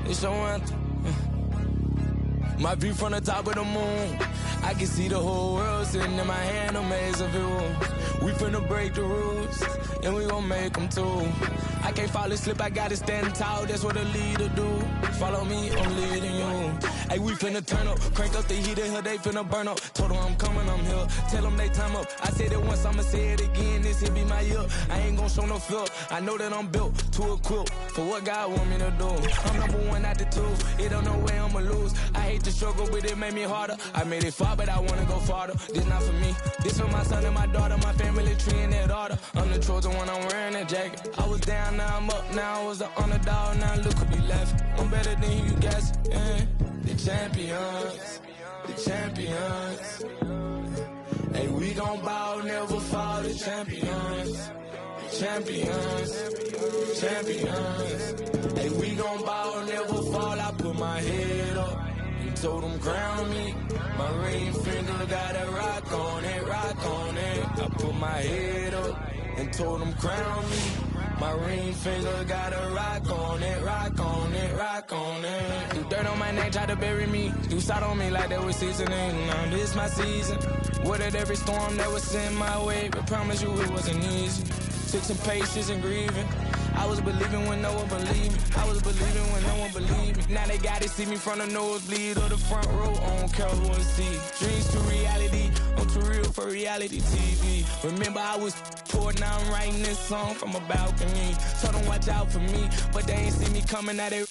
It's your anthem. My view from the top of the moon. I can see the whole world sitting in my hand, a maze of rules. We finna break the rules, and we gon' make them too. I can't fall asleep, I gotta stand tall, that's what a leader do. Follow me, I'm leading you. Hey, we finna turn up, crank up the heat in here, they finna burn up. Told them I'm coming, I'm here, tell them they time up. I said it once, I'ma say it again, this here be my year. I ain't gon' show no fear, I know that I'm built to equip for what God want me to do. I'm number one out the two, it don't know way I'ma lose. I hate the struggle, but it made me harder. I made it far, but I wanna go farther. This not for me, this for my son and my daughter, my family tree and their daughter. I'm the chosen one, I'm wearing that jacket. I was down, now I'm up, now I was the underdog, now look who be left. I'm better than you guess, yeah. The champions, the champions. Hey, we gon' bow, never fall, the champions. Champions, champions. Hey, we gon' bow, never fall, I put my head up. Told them crown me, my ring finger got a rock on it, rock on it. I put my head up and told them crown me, my ring finger got a rock on it, rock on it, rock on it. Do dirt on my name, try to bury me, do side on me like that was seasoning. Now this my season, weathered every storm that was sent my way, but promise you it wasn't easy. Took some patience and grieving. I was believing when no one believed me. I was believing when no one believed me. Now they gotta see me from the nosebleed or the front row. I don't care who I see. Dreams to reality, I'm too real for reality TV. Remember I was poor, now I'm writing this song from a balcony. Told them watch out for me, but they ain't see me coming at it.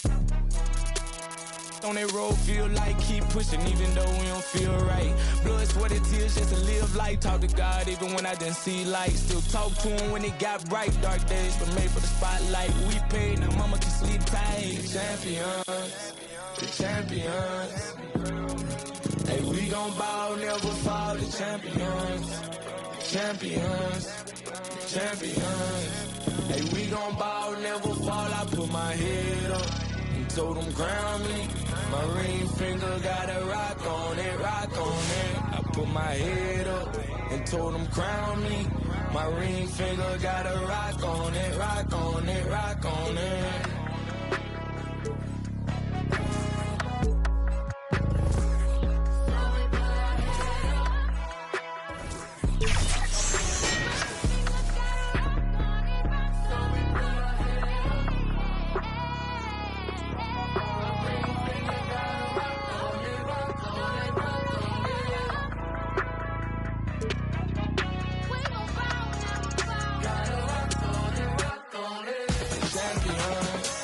On that road, feel like keep pushing even though we don't feel right. Blood, sweat, and tears just to live life. Talk to God even when I didn't see light. Still talk to him when it got bright. Dark days but made for the spotlight. We paid, now mama can sleep tight. The champions, the champions. Hey, we gon' bow, never fall. The champions, champions, champions. Hey, we gon' bow, never fall. I put my head up. Told them crown me, my ring finger got a rock on it, rock on it. I put my head up and told them crown me, my ring finger got a rock on it, rock on it, rock on it. Champions.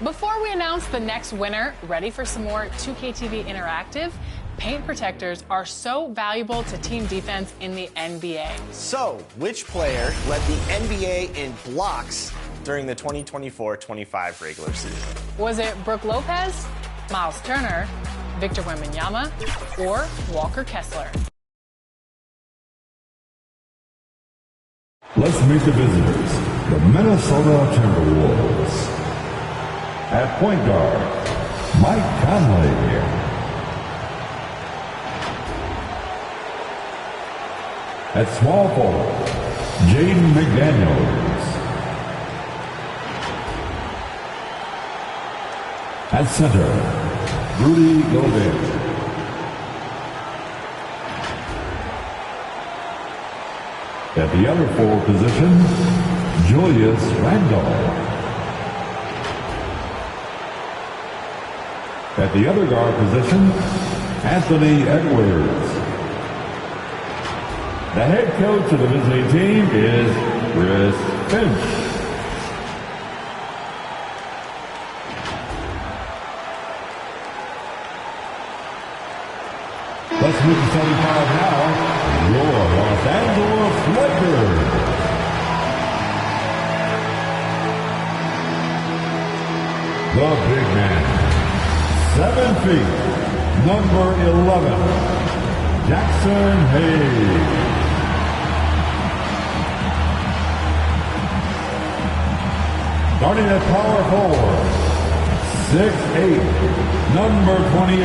Before we announce the next winner, ready for some more 2KTV Interactive? Paint protectors are so valuable to team defense in the NBA. So, which player led the NBA in blocks during the 2024-25 regular season? Was it Brook Lopez, Miles Turner, Victor Wembanyama, or Walker Kessler? Let's meet the visitors, the Minnesota Timberwolves. At point guard, Mike Conley. At small forward, Jaden McDaniels. At center, Rudy Gobert. At the other forward position, Julius Randle. At the other guard position, Anthony Edwards. The head coach of the visiting team is Chris Finch. Let's move to 75 now. Your Los Angeles Lakers. The big man, 7 feet, number 11, Jackson Hayes. Starting at power forward, 6'8", number 28,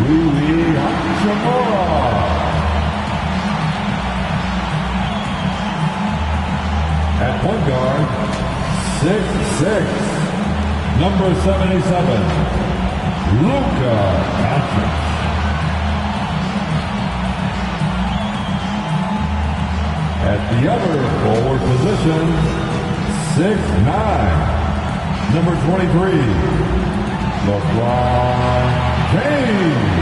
Rui Hachimura. At point guard, 6'6", number 77, Luka Doncic. At the other forward position, 6'9", number 23, LeBron James.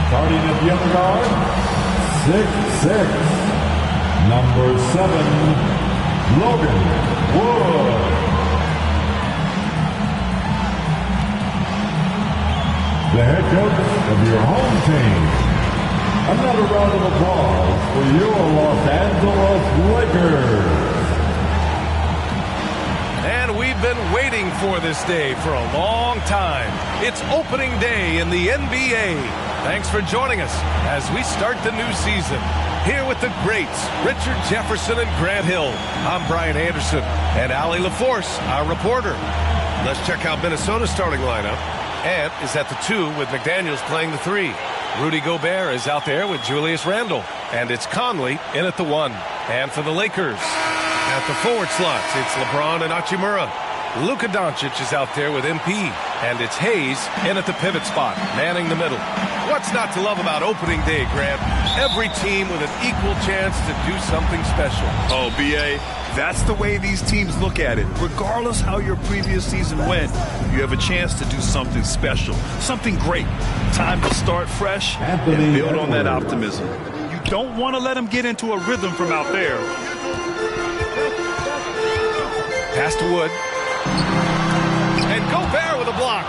Starting at the other guard, 6'6", number 7, Logan Wood. The head coach of your home team. Another round of applause for your Los Angeles Lakers. And we've been waiting for this day for a long time. It's opening day in the NBA. Thanks for joining us as we start the new season. Here with the greats, Richard Jefferson and Grant Hill. I'm Brian Anderson and Allie LaForce, our reporter. Let's check out Minnesota's starting lineup. Ant is at the 2 with McDaniels playing the 3. Rudy Gobert is out there with Julius Randle. And it's Conley in at the 1. And for the Lakers, at the forward slots, it's LeBron and Hachimura. Luka Doncic is out there with MP. And it's Hayes in at the pivot spot, manning the middle. What's not to love about opening day, Grant? Every team with an equal chance to do something special. Oh, B.A., that's the way these teams look at it. Regardless how your previous season went, you have a chance to do something special, something great. Time to start fresh and build on that optimism. You don't want to let them get into a rhythm from out there. Pass to Wood. And Gobert with a block.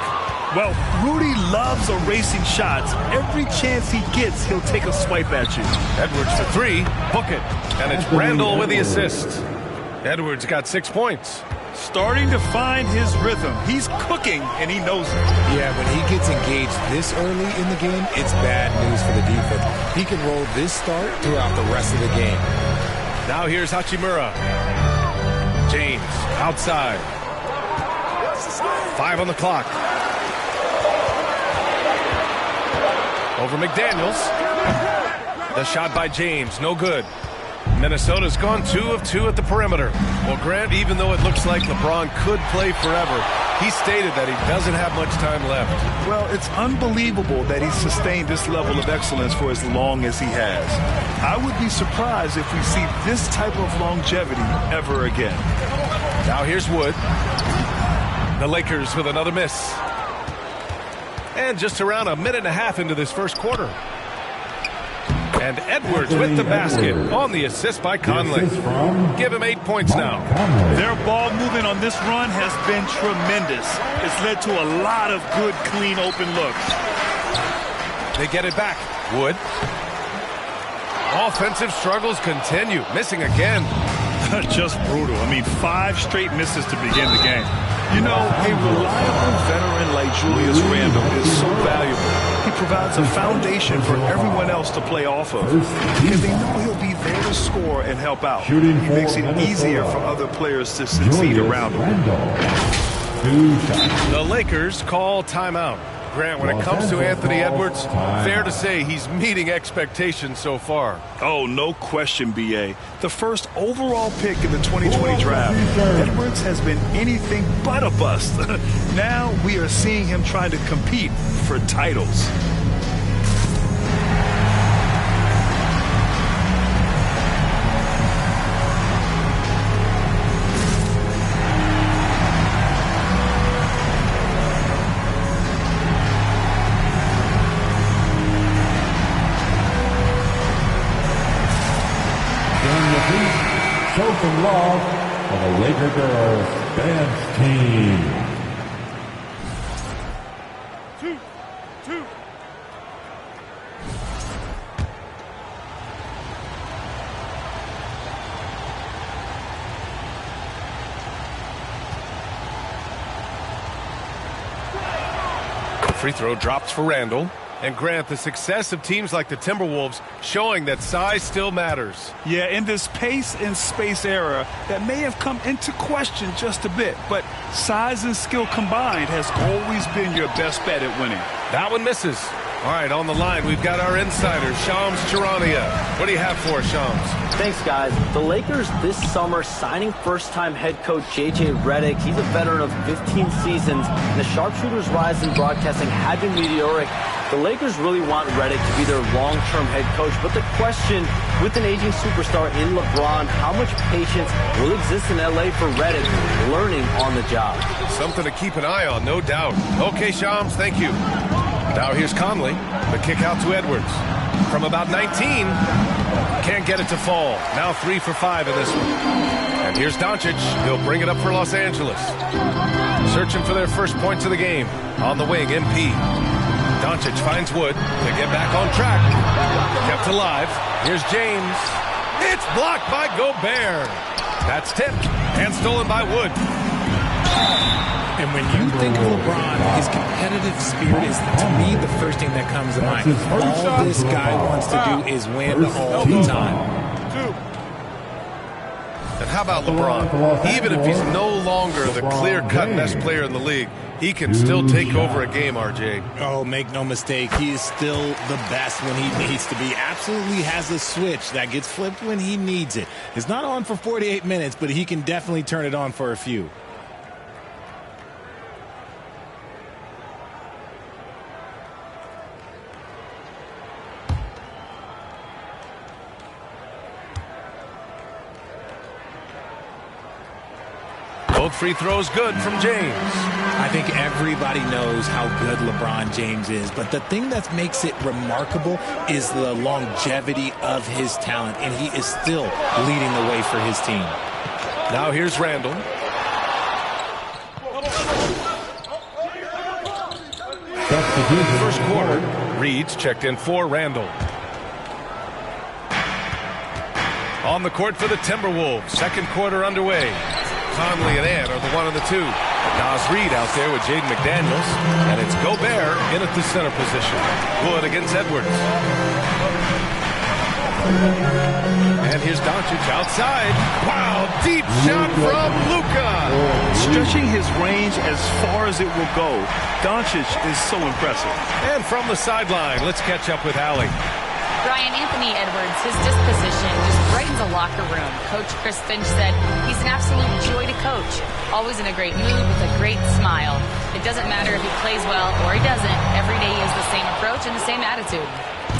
Well, Rudy loves erasing shots. Every chance he gets, he'll take a swipe at you. Edwards for 3. Book it. And it's Randle with the assist. Edwards got 6 points. Starting to find his rhythm. He's cooking, and he knows it. Yeah, when he gets engaged this early in the game, it's bad news for the defense. He can roll this start throughout the rest of the game. Now here's Hachimura. James outside. 5 on the clock. Over McDaniels. The shot by James, no good. Minnesota's gone 2 of 2 at the perimeter. Well, Grant, even though it looks like LeBron could play forever, he stated that he doesn't have much time left. Well, it's unbelievable that he's sustained this level of excellence for as long as he has. I would be surprised if we see this type of longevity ever again. Now here's Wood. The Lakers with another miss. And just around a minute and a half into this first quarter. And Edwards with the basket on the assist by Conley. Give him 8 points now. Their ball movement on this run has been tremendous. It's led to a lot of good, clean, open looks. They get it back. Wood. Offensive struggles continue. Missing again. Just brutal. I mean, 5 straight misses to begin the game. You know, a reliable veteran like Julius Randle is so valuable. He provides a foundation for everyone else to play off of. Because they know he'll be there to score and help out. He makes it easier for other players to succeed around him. The Lakers call timeout. Grant, when it comes to Anthony Edwards, fair to say he's meeting expectations so far. Oh, no question, B.A. The first overall pick in the 2020 draft, Edwards has been anything but a bust. Now we are seeing him trying to compete for titles. Show some love for the Laker girls dance team. 2. Free throw drops for Randle. And Grant, the success of teams like the Timberwolves showing that size still matters. Yeah, in this pace and space era, that may have come into question just a bit, but size and skill combined has always been your best bet at winning. That one misses. All right, on the line, we've got our insider, Shams Charania. What do you have for us, Shams? Thanks, guys. The Lakers this summer signing first-time head coach J.J. Redick. He's a veteran of 15 seasons, and the sharpshooter's rise in broadcasting had been meteoric. The Lakers really want Redick to be their long-term head coach, but the question, with an aging superstar in LeBron, how much patience will exist in L.A. for Redick learning on the job? Something to keep an eye on, no doubt. Okay, Shams, thank you. Now here's Conley. The kick out to Edwards. From about 19, can't get it to fall. Now 3 for 5 in this one. And here's Doncic. He'll bring it up for Los Angeles. Searching for their first points of the game. On the wing, MP. Doncic finds Wood to get back on track. Kept alive. Here's James. It's blocked by Gobert. That's tipped and stolen by Wood. And when you think of LeBron, his competitive spirit is, to me, the first thing that comes to mind. All this guy wants to do is win all the time. And how about LeBron? Even if he's no longer the clear-cut best player in the league, he can still take over a game, RJ. Oh, make no mistake, he is still the best when he needs to be. Absolutely has a switch that gets flipped when he needs it. It's not on for 48 minutes, but he can definitely turn it on for a few. Both free throws good from James. I think everybody knows how good LeBron James is, but the thing that makes it remarkable is the longevity of his talent, and he is still leading the way for his team. Now here's Randle. First quarter, Reed's checked in for Randle. On the court for the Timberwolves. Second quarter underway. Conley and Ant are the 1 and the 2. Naz Reid out there with Jaden McDaniels. And it's Gobert in at the center position. Wood against Edwards. And here's Doncic outside. Wow, deep shot from Luka. Stretching his range as far as it will go. Doncic is so impressive. And from the sideline, let's catch up with Allie. Brian, Anthony Edwards, his disposition just brightens a locker room. Coach Chris Finch said he's an absolute joy to coach. Always in a great mood with a great smile. It doesn't matter if he plays well or he doesn't. Every day he has the same approach and the same attitude.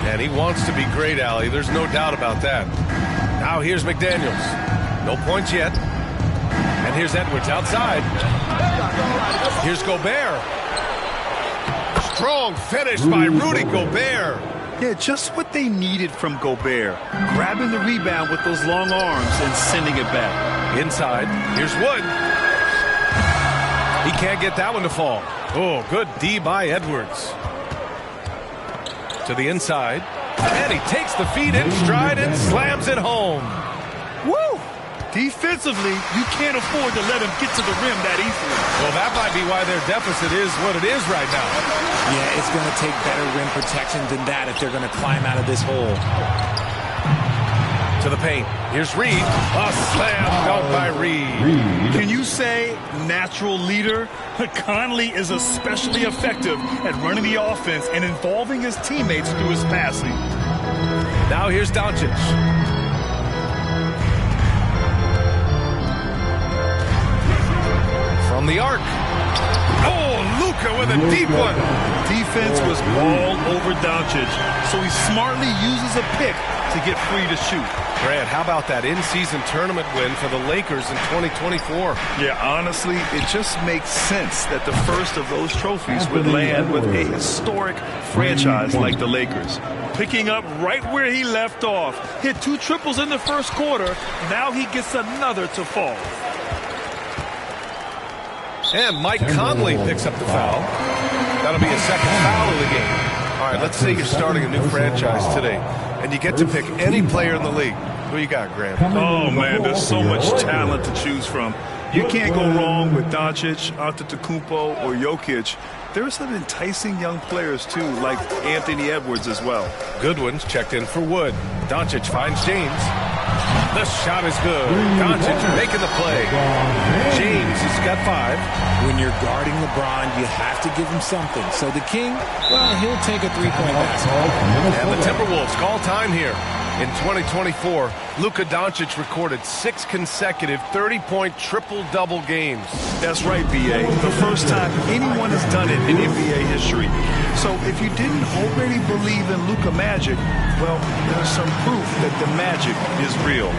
And he wants to be great, Allie. There's no doubt about that. Now here's McDaniels. No points yet. And here's Edwards outside. Here's Gobert. Strong finish by Rudy Gobert. Yeah, just what they needed from Gobert. Grabbing the rebound with those long arms and sending it back. Inside, here's Wood. He can't get that one to fall. Oh, good D by Edwards. To the inside. And he takes the feet in stride and slams it home. Woo! Defensively, you can't afford to let him get to the rim that easily. Well, that might be why their deficit is what it is right now. Yeah, it's going to take better rim protection than that if they're going to climb out of this hole. To the paint. Here's Reed. A slam dunk by Reed. Can you say natural leader? Conley is especially effective at running the offense and involving his teammates through his passing. Now here's Doncic. From the arc. Oh, Luka with a deep one. Defense was all over Doncic, so he smartly uses a pick to get free to shoot. Grant, how about that in-season tournament win for the Lakers in 2024? Yeah, honestly, it just makes sense that the first of those trophies would land with a historic franchise like the Lakers. Picking up right where he left off. Hit 2 triples in the first quarter. Now he gets another to fall. And Mike Conley picks up the foul. That'll be a second foul of the game. All right, let's say you're starting a new franchise today, and you get to pick any player in the league. Who you got, Graham? Oh, man, there's so much talent to choose from. You can't go wrong with Doncic, Antetokounmpo, or Jokic. There are some enticing young players, too, like Anthony Edwards as well. Goodwin's checked in for Wood. Doncic finds James. The shot is good. Doncic making the play. James has got 5. When you're guarding LeBron, you have to give him something. So the King, well, he'll take a three-point basket. And the Timberwolves call time here. In 2024, Luka Doncic recorded 6 consecutive 30-point triple-double games. That's right, B.A. The first time anyone has done it in NBA history. So if you didn't already believe in Luka Magic, well, there's some proof that the magic is real.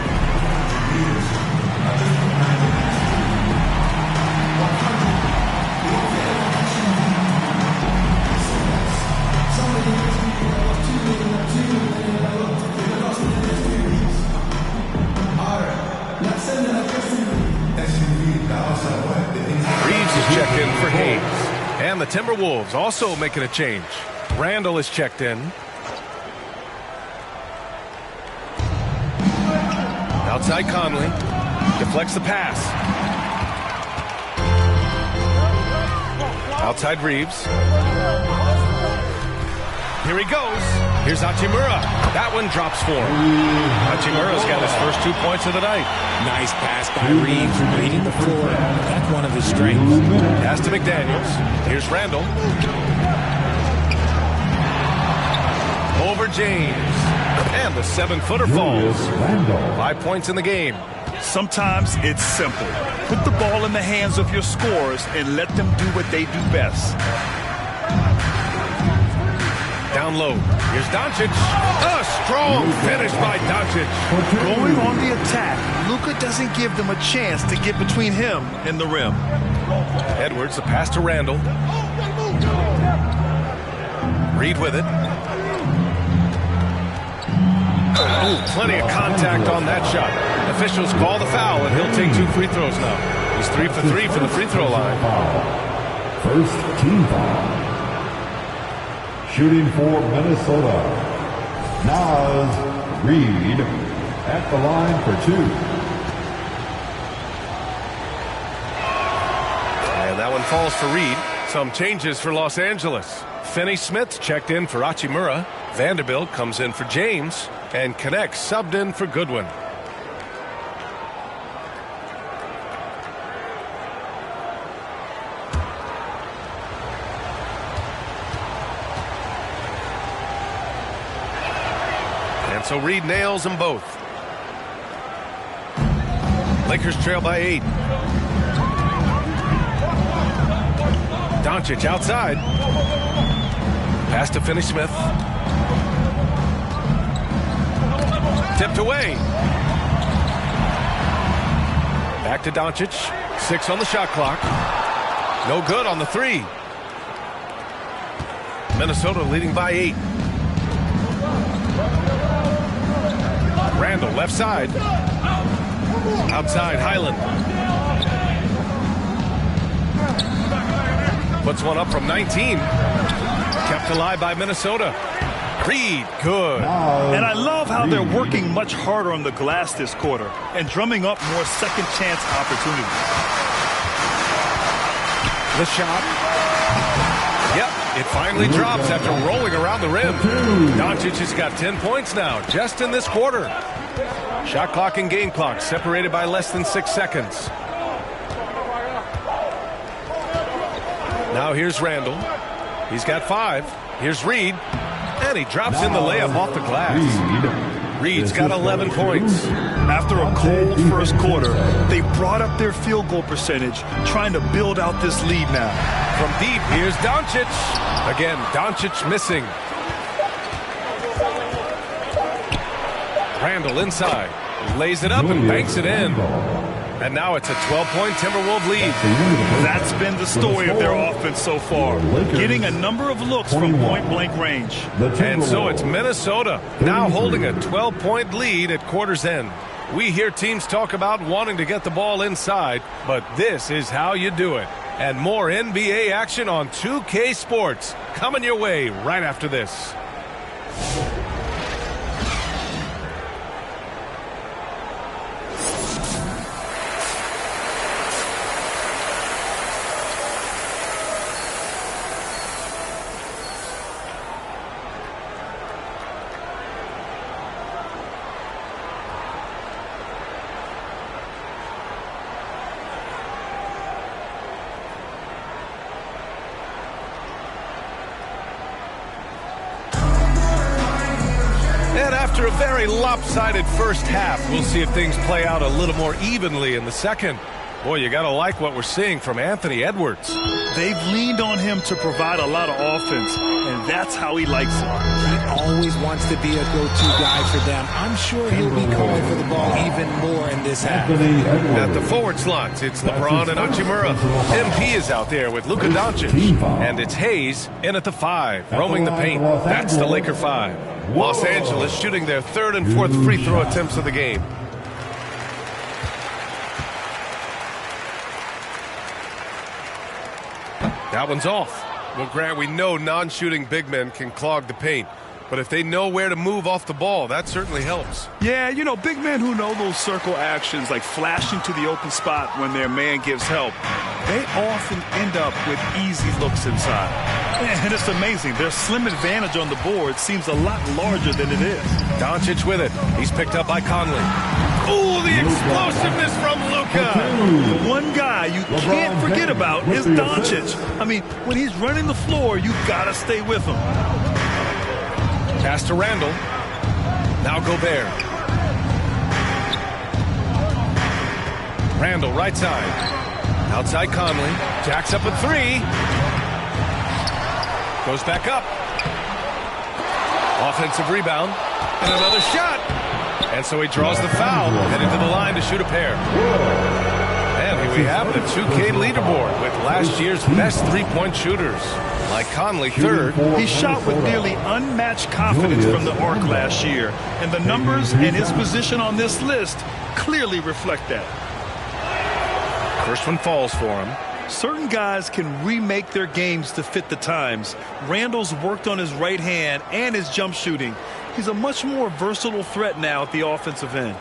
Reeves is checked in for Hayes. And the Timberwolves also making a change. Randall is checked in. Outside Conley. Deflects the pass. Outside Reeves. Here he goes. Here's Hachimura. That one drops for him. Hachimura's got his first 2 points of the night. Nice pass by Reeves, reading the floor. That's one of his strengths. Pass to McDaniels. Here's Randall. Over James. And the 7-footer falls. 5 points in the game. Sometimes it's simple. Put the ball in the hands of your scorers and let them do what they do best. Down low. Here's Doncic. A strong finish by Doncic. Going on the attack, Luka doesn't give them a chance to get between him and the rim. Edwards, the pass to Randall. Reed with it. Oh, plenty of contact on that shot. Officials call the foul, and he'll take 2 free throws now. He's 3 for 3 from the free throw line. First team foul. Shooting for Minnesota, Naz Reid at the line for 2. And that one falls for Reed. Some changes for Los Angeles. Finney-Smith checked in for Hachimura. Vanderbilt comes in for James. And Connect subbed in for Goodwin. So Reed nails them both. Lakers trail by 8. Doncic outside. Pass to Finney-Smith. Tipped away. Back to Doncic. 6 on the shot clock. No good on the 3. Minnesota leading by 8. Randall, left side. Outside, Highland. Puts one up from 19. Kept alive by Minnesota. Reed, good. And I love how they're working much harder on the glass this quarter and drumming up more second chance opportunities. The shot. Yep, it finally drops after rolling around the rim. Doncic has got 10 points now, just in this quarter. Shot clock and game clock separated by less than 6 seconds. Now here's Randall. He's got 5. Here's Reed. And he drops in the layup off the glass. Reed's got 11 points. After a cold first quarter, they brought up their field goal percentage, trying to build out this lead now. From deep, here's Doncic. Again, Doncic missing. Randall inside. Lays it up and banks it in. And now it's a 12-point Timberwolves lead. That's been the story of their offense so far, getting a number of looks from point-blank range. And so it's Minnesota now holding a 12-point lead at quarter's end. We hear teams talk about wanting to get the ball inside, but this is how you do it. And more NBA action on 2K Sports coming your way right after this. After a very lopsided first half, we'll see if things play out a little more evenly in the second. Boy, you got to like what we're seeing from Anthony Edwards. They've leaned on him to provide a lot of offense, and that's how he likes it. He always wants to be a go-to guy for them. I'm sure he'll be calling for the ball even more in this half. At the forward slots, it's LeBron and Hachimura. MP is out there with Luka Doncic. And it's Hayes in at the 5, roaming the paint. That's the Laker 5. Los Angeles shooting their 3rd and 4th free throw attempts of the game. That one's off. Well, Grant, we know non-shooting big men can clog the paint. But if they know where to move off the ball, that certainly helps. Yeah, you know, big men who know those circle actions, like flashing to the open spot when their man gives help, they often end up with easy looks inside. And it's amazing. Their slim advantage on the board seems a lot larger than it is. Doncic with it. He's picked up by Conley. Ooh, the explosiveness from Luka. The one guy you can't forget about is Doncic. I mean, when he's running the floor, you got to stay with him. Pass to Randall. Now Gobert. Randall, right side. Outside Conley. Jacks up a 3. Goes back up. Offensive rebound. And another shot. And so he draws the foul. Headed to the line to shoot a pair. And here we have the 2K leaderboard with last year's best three-point shooters. Like Conley, 3rd. He shot with nearly unmatched confidence from the arc last year. And the numbers and his position on this list clearly reflect that. First one falls for him. Certain guys can remake their games to fit the times. Randall's worked on his right hand and his jump shooting. He's a much more versatile threat now at the offensive end.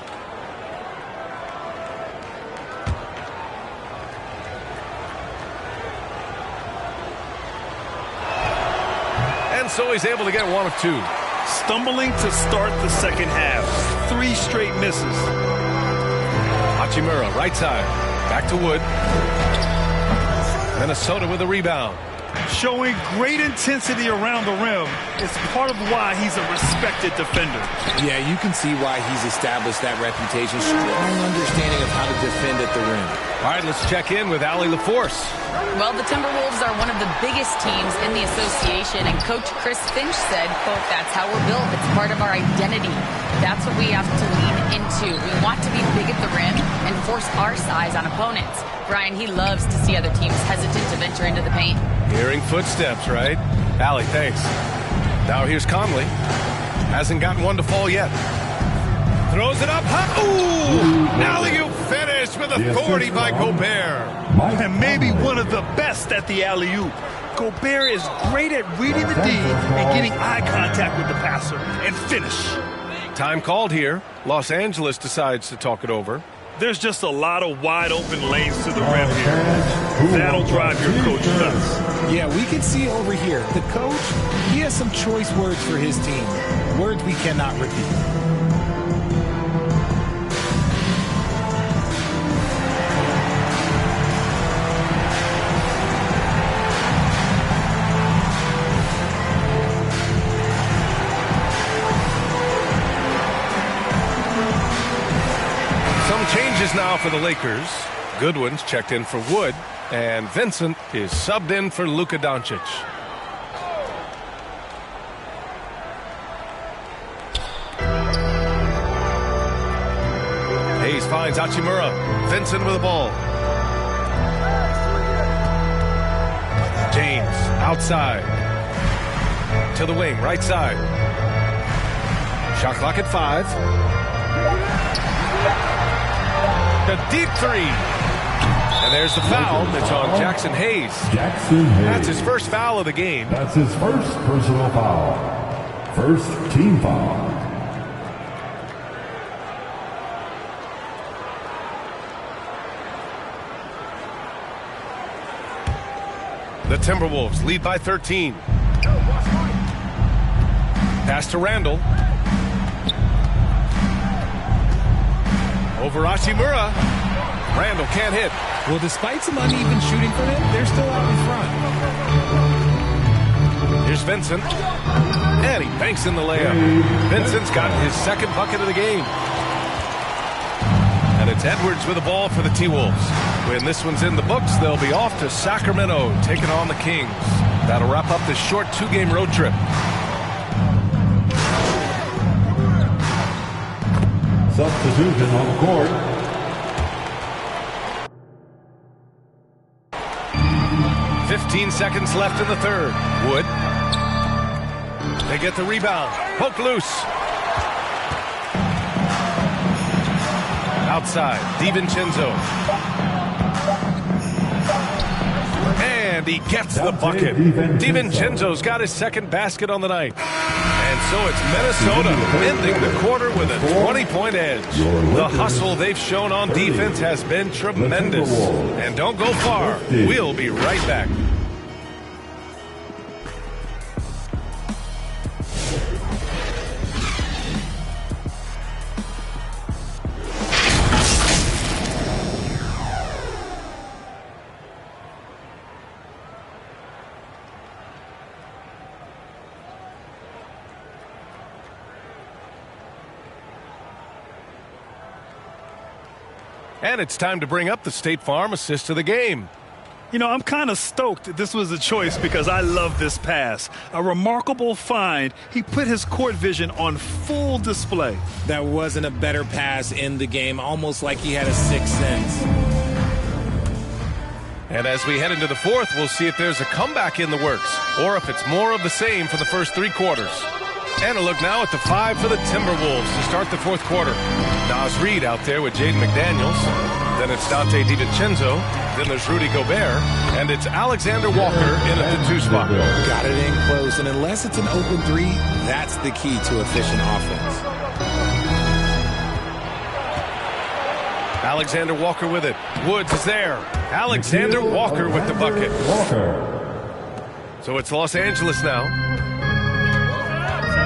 And so he's able to get 1 of 2. Stumbling to start the second half. 3 straight misses. Hachimura, right side. Back to Wood. Minnesota with a rebound. Showing great intensity around the rim. It's part of why he's a respected defender. Yeah, you can see why he's established that reputation. Strong understanding of how to defend at the rim. All right, let's check in with Allie LaForce. Well, the Timberwolves are one of the biggest teams in the association, and Coach Chris Finch said, quote, "That's how we're built. It's part of our identity. That's what we have to lean into. We want to be big at the rim and force our size on opponents." Brian, he loves to see other teams hesitant to venture into the paint. Hearing footsteps, right? Allie, thanks. Now here's Conley. Hasn't gotten one to fall yet. Throws it up. Ooh! Alley-oop finish with authority by Gobert. And maybe one of the best at the alley-oop. Gobert is great at reading the D and getting eye contact with the passer and finish. Time called here. Los Angeles decides to talk it over. There's just a lot of wide open lanes to the rim here. That'll drive your coach nuts. Yeah, we can see over here. The coach, he has some choice words for his team. Words we cannot repeat. Changes now for the Lakers. Goodwin's checked in for Wood, and Vincent is subbed in for Luka Doncic. Hayes finds Hachimura. Vincent with the ball. James outside. To the wing, right side. Shot clock at 5. The deep three. And there's the foul. It's on Jackson Hayes. That's his first foul of the game. That's his first personal foul. First team foul. The Timberwolves lead by 13. Pass to Randall. Over Hachimura. Randall can't hit. Well, despite some uneven shooting for them, they're still out in front. Here's Vincent. And he banks in the layup. Vincent's got his second bucket of the game. And it's Edwards with the ball for the T-Wolves. When this one's in the books, they'll be off to Sacramento, taking on the Kings. That'll wrap up this short 2-game road trip. Substitution on the court. .15 seconds left in the third. Wood. They get the rebound. Poke loose. Outside. DiVincenzo. And he gets the bucket. DiVincenzo's got his second basket on the night. And so it's Minnesota ending the quarter with a 20-point edge. The hustle they've shown on defense has been tremendous. And don't go far. We'll be right back. And it's time to bring up the State Farm assist of the game. You know, I'm kind of stoked this was a choice because I love this pass. A remarkable find. He put his court vision on full display. That wasn't a better pass in the game, almost like he had a sixth sense. And as we head into the fourth, we'll see if there's a comeback in the works or if it's more of the same for the first 3 quarters. And a look now at the 5 for the Timberwolves to start the fourth quarter. Naz Reid out there with Jaden McDaniels. Then it's Dante DiVincenzo. Then there's Rudy Gobert. And it's Alexander Walker in at the 2 spot. Got it in close. And unless it's an open 3, that's the key to efficient offense. Alexander Walker with it. Woods is there. Alexander Walker with the bucket. So it's Los Angeles now.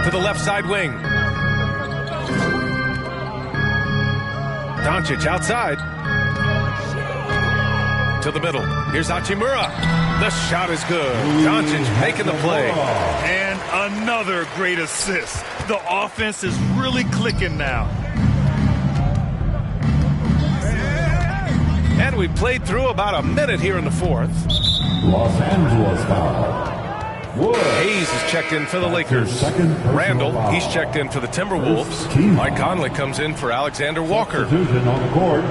To the left side wing. Doncic outside. To the middle. Here's Hachimura. The shot is good. Doncic making the play. And another great assist. The offense is really clicking now. And we played through about a minute here in the fourth. Los Angeles foul. Wood. Hayes is checked in for the Lakers. Randall, he's checked in for the Timberwolves. Mike Conley comes in for Alexander Walker. Substitution on the court.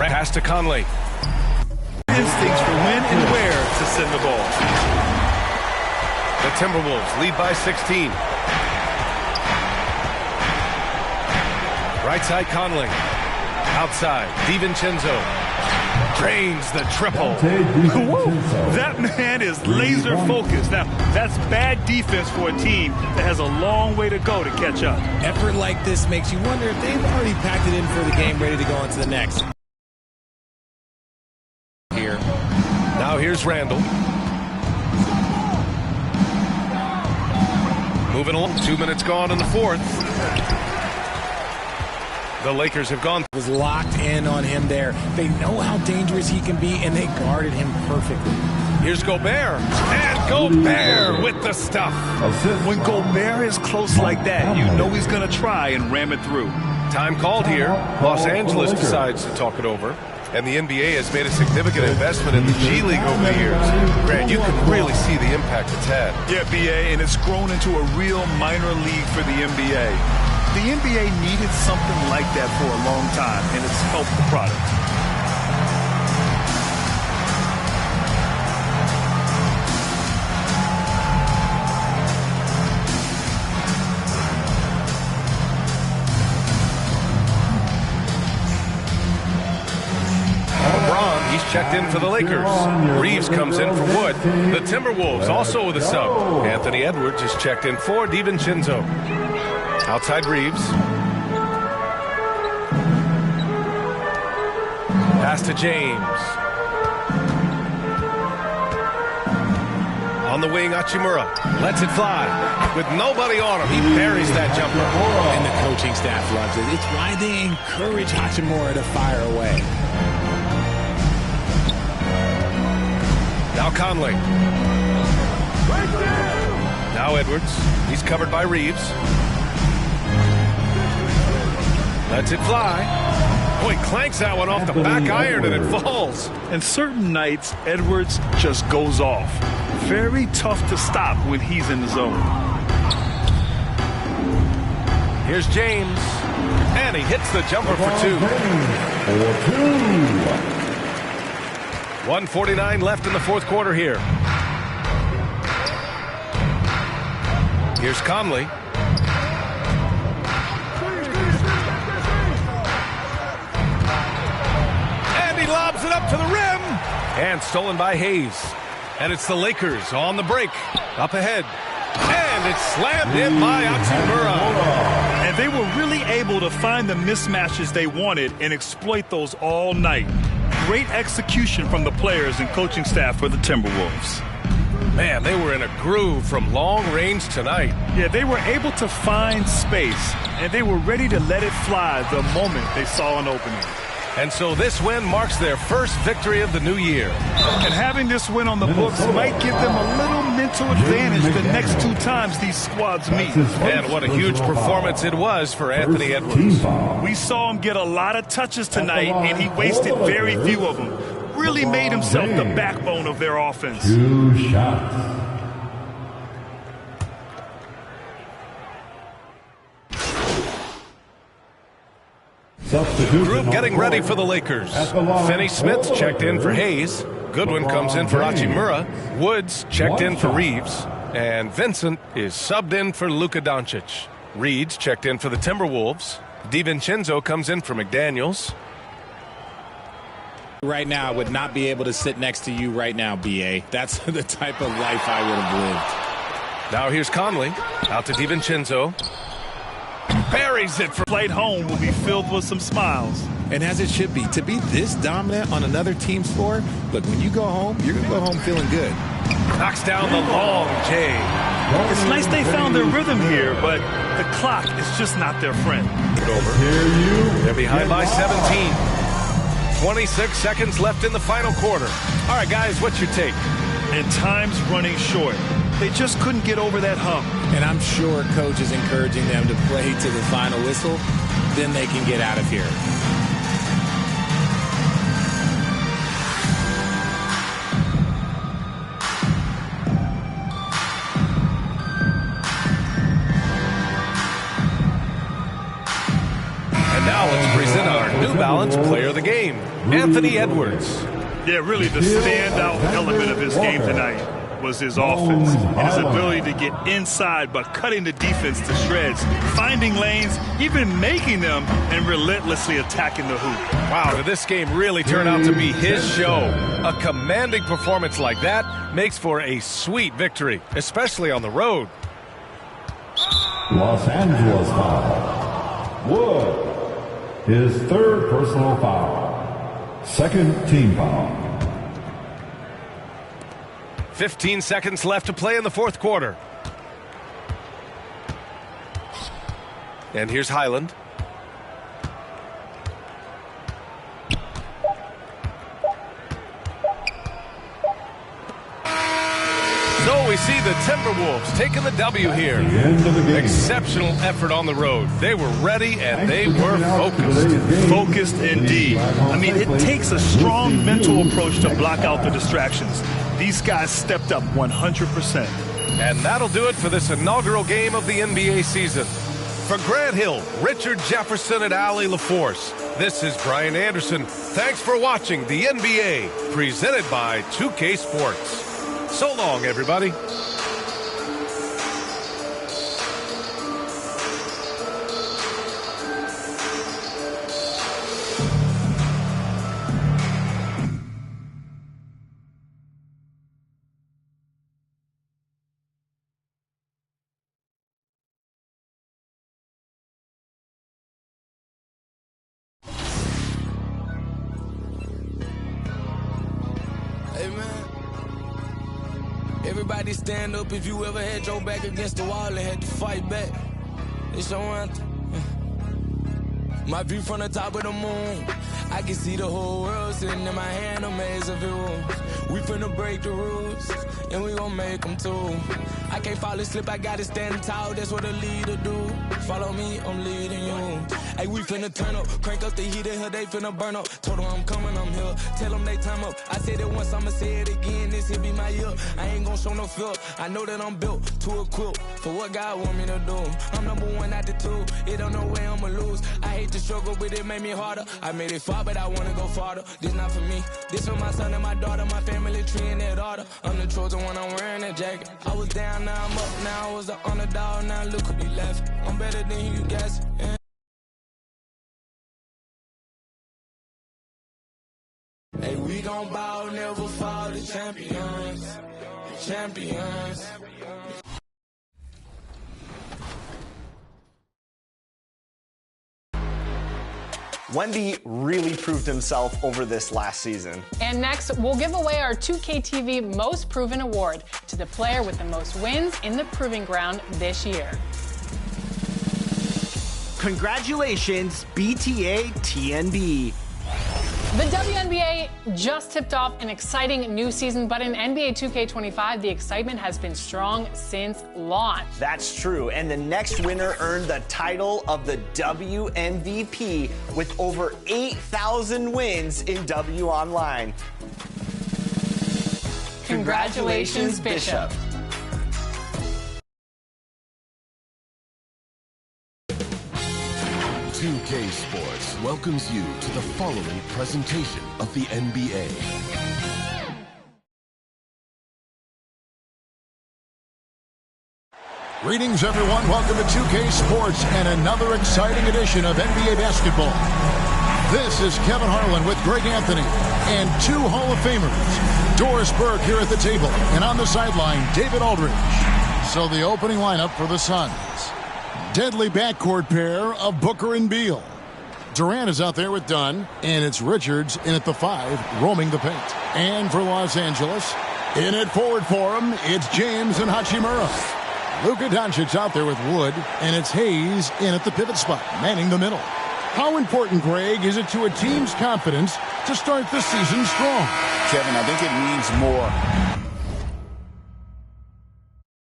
Pass to Conley. Instincts for when and where to send the ball. The Timberwolves lead by 16. Right side Conley. Outside, DiVincenzo. Drains the triple. That man is laser focused. Now, that's bad defense for a team that has a long way to go to catch up. Effort like this makes you wonder if they've already packed it in for the game, ready to go into the next. Here. Now here's Randall. Moving along. 2 minutes gone in the fourth. The Lakers have gone. Was locked in on him there. They know how dangerous he can be, and they guarded him perfectly. Here's Gobert. And Gobert with the stuff. When Gobert is close like that, you know he's going to try and ram it through. Time called here. Los Angeles decides to talk it over. And the NBA has made a significant investment in the G League over the years. Grant, you can really see the impact it's had. Yeah, BA, and it's grown into a real minor league for the NBA. The NBA needed something like that for a long time, and it's helped the product. LeBron, he's checked in for the Lakers. Reeves comes in for Wood. The Timberwolves also with a sub. Anthony Edwards is checked in for DiVincenzo. Outside Reeves. Pass to James. On the wing, Hachimura lets it fly. With nobody on him, he buries that jumper. And the coaching staff loves it. It's why they encourage Hachimura to fire away. Now Conley. Now Edwards. He's covered by Reeves. Lets it fly. Oh, he clanks that one off the back iron and it falls. And certain nights, Edwards just goes off. Very tough to stop when he's in the zone. Here's James. And he hits the jumper for two. 1:49 left in the fourth quarter here. Here's Conley. Lobs it up to the rim. And stolen by Hayes. And it's the Lakers on the break. Up ahead. And it's slammed in by Hachimura. And they were really able to find the mismatches they wanted and exploit those all night. Great execution from the players and coaching staff for the Timberwolves. Man, they were in a groove from long range tonight. Yeah, they were able to find space, and they were ready to let it fly the moment they saw an opening. And so this win marks their first victory of the new year. And having this win on the books might give them a little mental advantage the next two times these squads meet. And what a huge performance it was for Anthony Edwards. We saw him get a lot of touches tonight, and he wasted very few of them. Really made himself the backbone of their offense. 2 shots. Group getting ready for the Lakers. Finney-Smith checked in for Hayes. Goodwin comes in for Hachimura. Woods checked in for Reeves. And Vincent is subbed in for Luka Doncic. Reeds checked in for the Timberwolves. DiVincenzo comes in for McDaniels. Right now, I would not be able to sit next to you right now, BA. That's the type of life I would have lived. Now here's Conley. Out to DiVincenzo. Buries it for flight home will be filled with some smiles. And as it should be. To be this dominant on another team's floor, look, when you go home, you're going to go home feeling good. Knocks down the long J. It's nice they found their rhythm here, but the clock is just not their friend. They're behind by 17. 26 seconds left in the final quarter. All right, guys, what's your take? And time's running short. They just couldn't get over that hump. And I'm sure coach is encouraging them to play to the final whistle. Then they can get out of here. And now let's present our New Balance Player of the Game. Anthony Edwards. Yeah, really the standout element of his game tonight was his offense and his ability to get inside by cutting the defense to shreds, finding lanes, even making them, and relentlessly attacking the hoop. Wow, did this game really turn out to be his show? A commanding performance like that makes for a sweet victory, especially on the road. Los Angeles foul. Wood. His third personal foul. Second team foul. 15 seconds left to play in the fourth quarter. And here's Highland. So we see the Timberwolves taking the W here. Exceptional effort on the road. They were ready and they were focused. Focused indeed. I mean, it takes a strong mental approach to block out the distractions. These guys stepped up 100%. And that'll do it for this inaugural game of the NBA season. For Grant Hill, Richard Jefferson, and Allie LaForce, this is Brian Anderson. Thanks for watching the NBA, presented by 2K Sports. So long, everybody. Hey, man. Everybody stand up if you ever had your back against the wall and had to fight back. It's your anthem. My view from the top of the moon, I can see the whole world sitting in my hand, a maze of rules. We finna break the rules, and we gon' make them too. I can't fall asleep, I gotta stand tall, that's what a leader do. Follow me, I'm leading you. Hey, we finna turn up, crank up the heat in here, they finna burn up. Told them I'm coming, I'm here, tell them they time up. I said it once, I'ma say it again, this here be my year. I ain't gon' show no fear, I know that I'm built to equip for what God want me to do. I'm number one out the two, it don't know where I'ma lose. I hate the struggle, but it made me harder. I made it far, but I wanna go farther. This not for me, this for my son and my daughter, my family tree and that order. I'm the chosen one, I'm wearing that jacket. I was down, now I'm up, now I was the underdog, now look who be left. I'm better than you guys. Yeah. Hey, we gon' ball, never fall, the champions. The champions. Wemby really proved himself over this last season. And next, we'll give away our 2KTV Most Proven Award to the player with the most wins in the Proving Ground this year. Congratulations, BTA TNB. The WNBA just tipped off an exciting new season, but in NBA 2K25, the excitement has been strong since launch. That's true, and the next winner earned the title of the WMVP with over 8,000 wins in W Online. Congratulations, Bishop. 2K Sports welcomes you to the following presentation of the NBA. Greetings, everyone. Welcome to 2K Sports and another exciting edition of NBA basketball. This is Kevin Harlan with Greg Anthony and two Hall of Famers. Doris Burke here at the table, and on the sideline, David Aldridge. So the opening lineup for the Suns. Deadly backcourt pair of Booker and Beal. Durant is out there with Dunn, and it's Richards in at the 5, roaming the paint. And for Los Angeles, in at forward for him, it's James and Hachimura. Luka Doncic out there with Wood, and it's Hayes in at the pivot spot, manning the middle. How important, Greg, is it to a team's confidence to start the season strong? Kevin, I think it means more